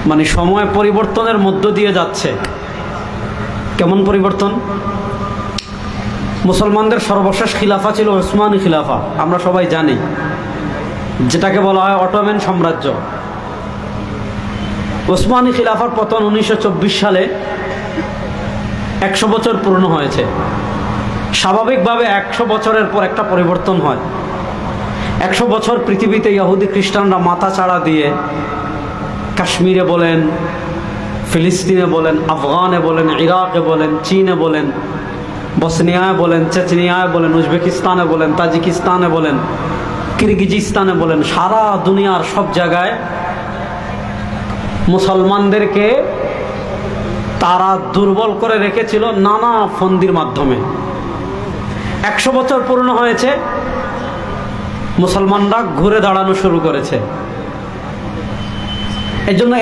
মানে সময় পরিবর্তনের মধ্য দিয়ে যাচ্ছে। কেমন পরিবর্তন? মুসলমানদের সর্বশেষ খিলাফা ছিল ওসমানী খিলাফা, আমরা সবাই জানি, যেটাকে বলা হয় অটোম্যান সাম্রাজ্য। ওসমানী খিলাফার পতন 1924 সালে 100 বছর পূর্ণ হয়েছে। স্বাভাবিকভাবে 100 বছরের পর একটা পরিবর্তন হয়। 100 বছর পৃথিবীতে ইহুদি খ্রিস্টানরা মাথা চাড়া দিয়ে, কাশ্মীরে বলেন, ফিলিস্তিনে বলেন, আফগানে বলেন, ইরাকে বলেন, চীনে বলেন, বসনিয়ায় বলেন, চেচনিয়ায় বলেন, উজবেকিস্তানে বলেন, তাজিকিস্তানে বলেন, কিরগিজিস্তানে বলেন, সারা দুনিয়ার সব জায়গায় মুসলমানদেরকে তারা দুর্বল করে রেখেছিল নানা ফন্দির মাধ্যমে। 100 বছর পূর্ণ হয়েছে, মুসলমানরা ঘুরে দাঁড়ানো শুরু করেছে। এজন্য